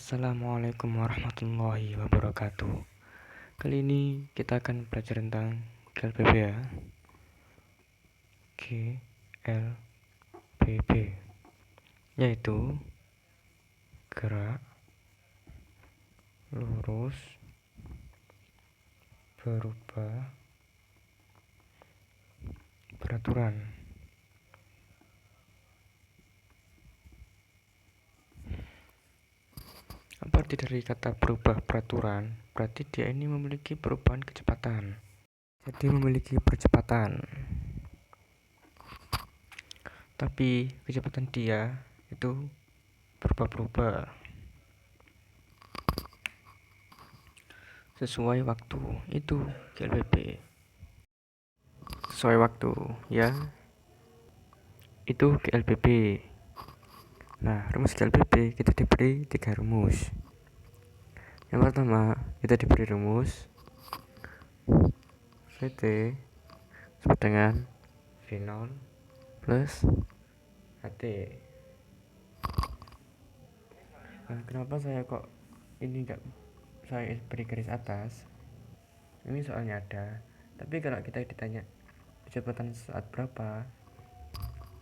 Assalamualaikum warahmatullahi wabarakatuh. Kali ini kita akan belajar tentang GLBB ya. GLBB yaitu gerak lurus berubah peraturan. Apa arti dari kata berubah peraturan? Berarti dia ini memiliki perubahan kecepatan. Jadi memiliki percepatan. Tapi kecepatan dia itu berubah-ubah sesuai waktu. Itu GLBB. Sesuai waktu ya. Itu GLBB. Nah, rumus GLBB kita diberi 3 rumus. Yang pertama, kita diberi rumus VT sama dengan V0 plus HT. Nah, kenapa saya kok ini enggak saya beri garis atas? Ini soalnya ada. Tapi kalau kita ditanya kecepatan saat berapa,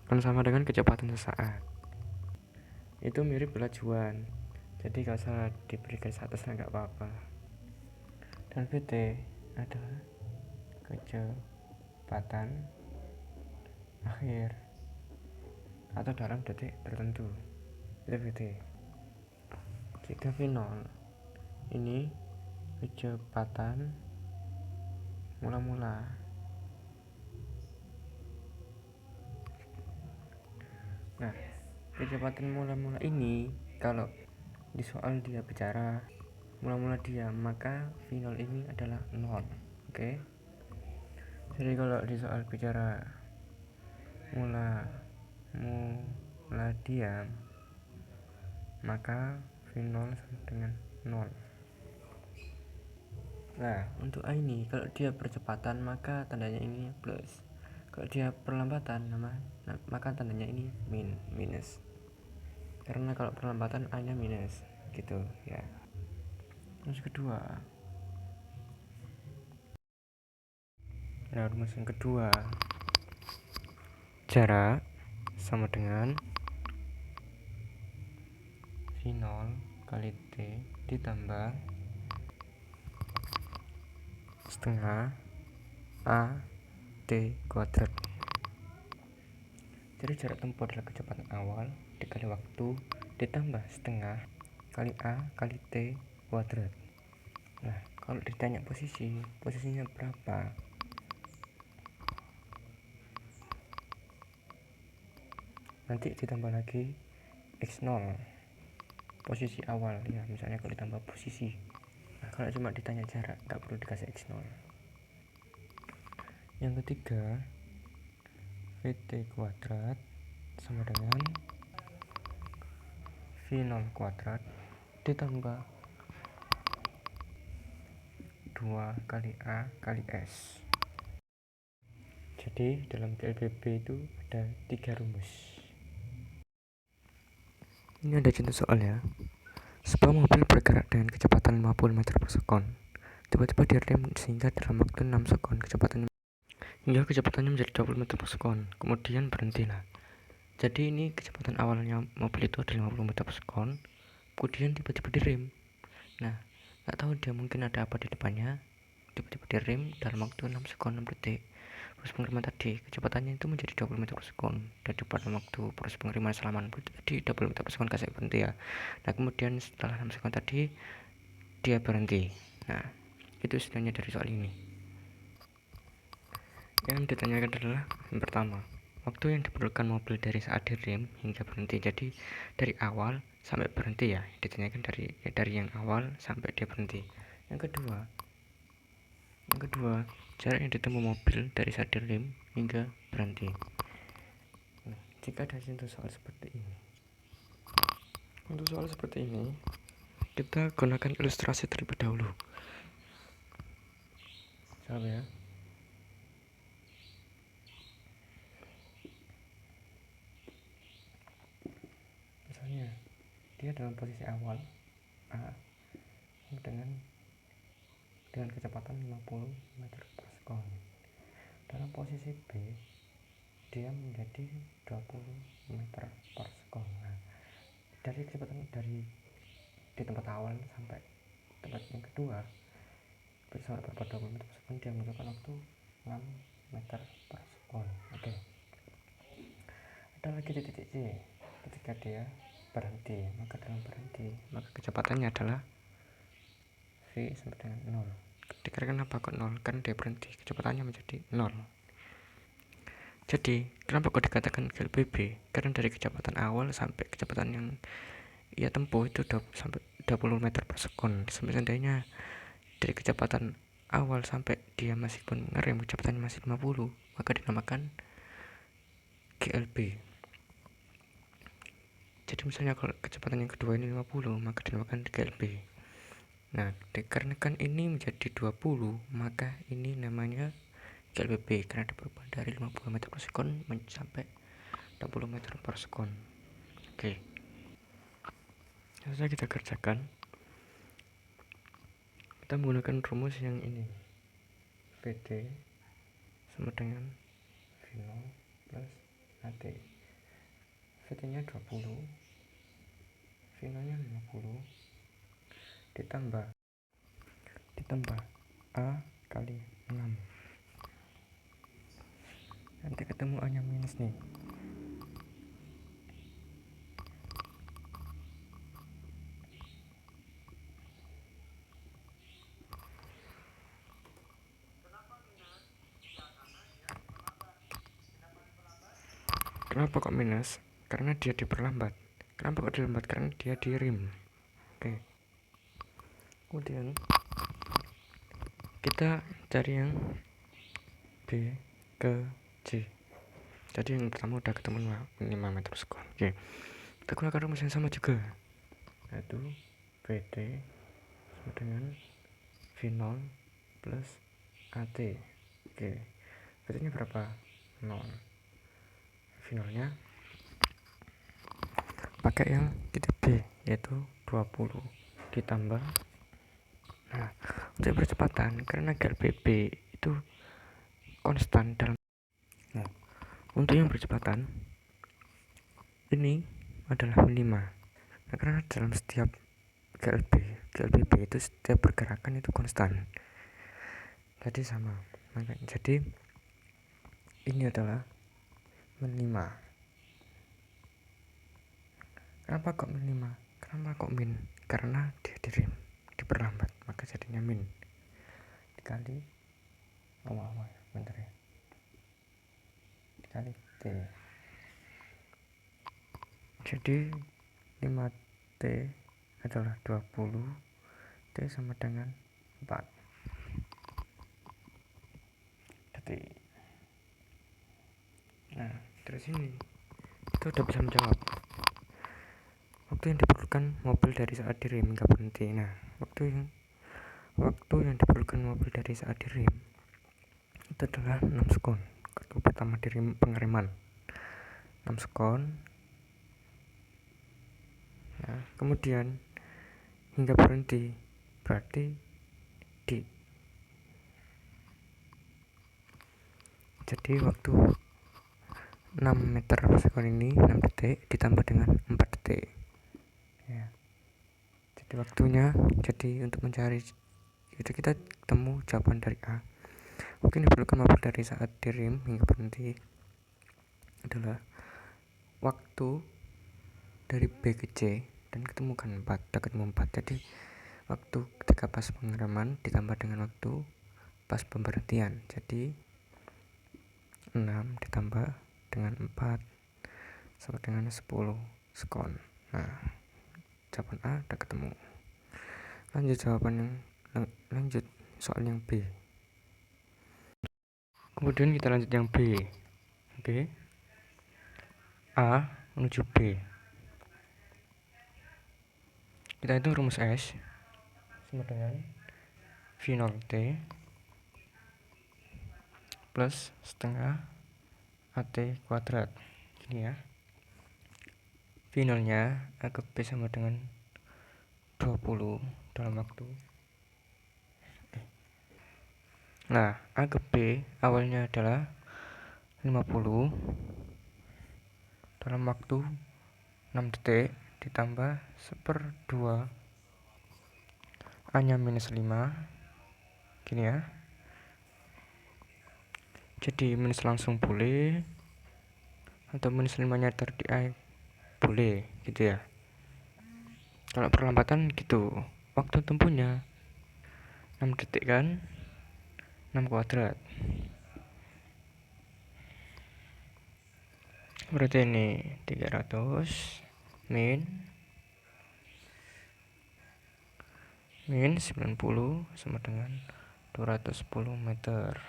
kan sama dengan kecepatan sesaat. Itu mirip kelajuan. Jadi kalau saya diberi garis atas enggak apa-apa. Dan VT adalah kecepatan akhir atau dalam detik tertentu. Itu VT. Jika V0 ini kecepatan mula-mula. Nah, kecepatan mula-mula ini kalau di soal dia bicara mula-mula dia, maka V0 ini adalah 0. Oke. Jadi kalau di soal bicara mula dia, maka V0 sama dengan 0. Nah, untuk A ini kalau dia percepatan maka tandanya ini plus. Kalau dia perlambatan maka tandanya ini minus. Karena kalau perlambatan A nya minus gitu ya. Rumus kedua. Nah, rumus yang kedua, jarak sama dengan V0 kali T ditambah setengah A T kuadrat. Jadi jarak tempuh adalah kecepatan awal dikali waktu ditambah setengah kali A kali T kuadrat. Nah, kalau ditanya posisinya berapa? Nanti ditambah lagi X0 posisi awal ya, misalnya kalau ditambah posisi. Nah, kalau cuma ditanya jarak nggak perlu dikasih X0. Yang ketiga, VT kuadrat sama dengan V0 kuadrat ditambah 2 kali A kali S. Jadi dalam GLBB itu ada 3 rumus. Ini ada contoh soal ya. Sebuah mobil bergerak dengan kecepatan 50 meter per sekon. Tiba-tiba direm sehingga dalam waktu 6 sekon kecepatannya menjadi 20 meter per sekon. Kemudian berhentilah. Jadi ini kecepatan awalnya mobil itu adalah 50 meter per sekon. Kemudian tiba-tiba direm. Nah, nggak tahu dia mungkin ada apa di depannya. Tiba-tiba direm dalam waktu 6 sekon 6 detik. Proses pengiriman tadi kecepatannya itu menjadi 20 meter per sekon. Dan pada waktu proses pengiriman selama 6 detik tadi 20 meter per sekon kasih berhenti ya. Nah, kemudian setelah 6 sekon tadi dia berhenti. Nah, itu istilahnya dari soal ini. Yang ditanyakan adalah yang pertama, waktu yang diperlukan mobil dari saat direm hingga berhenti. Jadi dari awal sampai berhenti ya, ditanyakan dari yang awal sampai dia berhenti. Yang kedua, jarak yang ditempuh mobil dari saat direm hingga berhenti. Nah, jika ada contoh soal seperti ini, untuk soal seperti ini kita gunakan ilustrasi terlebih dahulu. Siap ya. Misalnya dia dalam posisi awal A dengan kecepatan 50 meter per sekon. Dalam posisi B, dia menjadi 20 meter per sekon. Nah, dari kecepatan di tempat awal sampai tempat yang kedua bersama berapa 20 meter per sekon, dia membutuhkan waktu 6 meter per sekon. Oke. Ada lagi titik C. Ketika dia berhenti, maka kecepatannya adalah V sama dengan 0. Dikarenakan apa kok 0? Karena dia berhenti, kecepatannya menjadi 0. Jadi, kenapa kok dikatakan GLBB? Karena dari kecepatan awal sampai kecepatan yang ia tempuh itu sampai 20 meter per sekon. Seandainya dari kecepatan awal sampai dia masih pun ngerem kecepatannya masih 50, maka dinamakan GLB. Jadi misalnya kalau kecepatan yang kedua ini 50, maka dinamakan GLB. Nah, dikarenakan ini menjadi 20, maka ini namanya GLBB karena berubah dari 50 meter per sekon sampai 60 meter per sekon. Oke. Setelah kita kerjakan, kita menggunakan rumus yang ini. VD sama dengan V0 plus AT. VD nya 20, V0 nya 50, ditambah A kali 6. Nanti ketemu A nya minus nih. Kenapa kok minus? Karena dia diperlambat. Kenapa kok dilambat? Karena dia di rem. Oke. Kemudian kita cari yang B ke C. Jadi yang pertama udah ketemu 5 meter per sekon. Oke. Kita gunakan rumus yang sama juga, yaitu VT sama dengan V0 plus AT. Oke. VT nya berapa? 0. V0 nya pakai yang titik B, yaitu 20 ditambah. Nah, untuk percepatan karena GLBB itu konstan dalam. Nah, untuk yang percepatan ini adalah 5. Nah, karena dalam setiap GLBB itu setiap pergerakan itu konstan, jadi sama. Jadi ini adalah 5. Kenapa kok 5? Kenapa kok min? Karena dia diperlambat, maka jadinya min dikali bentar ya, dikali T. Jadi 5T adalah 20, T sama dengan 4 detik. Nah, dari sini kita udah bisa menjawab waktu yang diperlukan mobil dari saat direm hingga berhenti. Nah, waktu yang diperlukan mobil dari saat direm itu adalah 6 sekon. Waktu pertama direm pengereman 6 sekon. Nah, kemudian hingga berhenti berarti jadi waktu 6 meter per sekon ini 6 detik ditambah dengan 4 detik ya. Jadi waktunya, jadi untuk mencari itu kita temu jawaban dari A. Mungkin diperlukan mobil dari saat direm hingga berhenti adalah waktu dari B ke C dan ketemukan 4, ketemu 4. Jadi waktu ketika pas pengereman ditambah dengan waktu pas pemberhentian, jadi 6 ditambah dengan 4 sama dengan 10 sekon. Nah, jawaban A udah ketemu. Lanjut soal yang B. Kemudian kita lanjut yang B. A menuju B. Kita hitung rumus S sama dengan V0T plus setengah AT kuadrat. Ini ya. V0 nya A ke B sama dengan 20 dalam waktu. Nah, A ke B awalnya adalah 50 dalam waktu 6 detik ditambah 1/2 A nya minus 5 gini ya. Jadi minus langsung boleh, atau minus 5 nya di A boleh gitu ya. Kalau perlambatan gitu, waktu tempuhnya 6 detik kan, 6 kuadrat. Berarti ini 300 min 90 sama dengan 210 meter.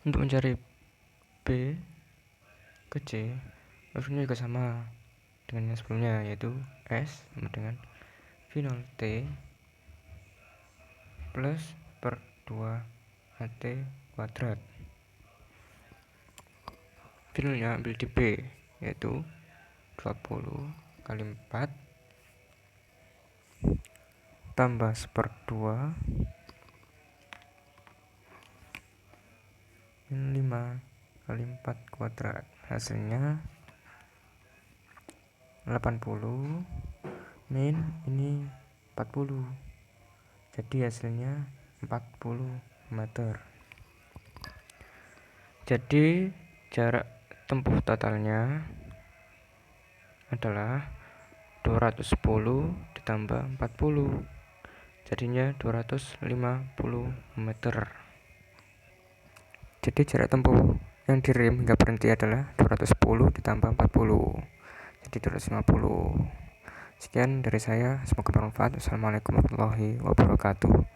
Untuk mencari B ke C, maksudnya juga sama dengan yang sebelumnya, yaitu S sama dengan V0 T plus per 2 AT kuadrat. V0 nya ambil di B, yaitu 20 kali 4 tambah 1/2 min 5 kali 4 kuadrat, hasilnya 80 min ini 40, jadi hasilnya 40 meter. Jadi jarak tempuh totalnya adalah 210 ditambah 40, jadinya 250 meter. Jadi jarak tempuh yang direm hingga berhenti adalah 210 ditambah 40, jadi 250. Sekian dari saya, semoga bermanfaat. Assalamualaikum warahmatullahi wabarakatuh.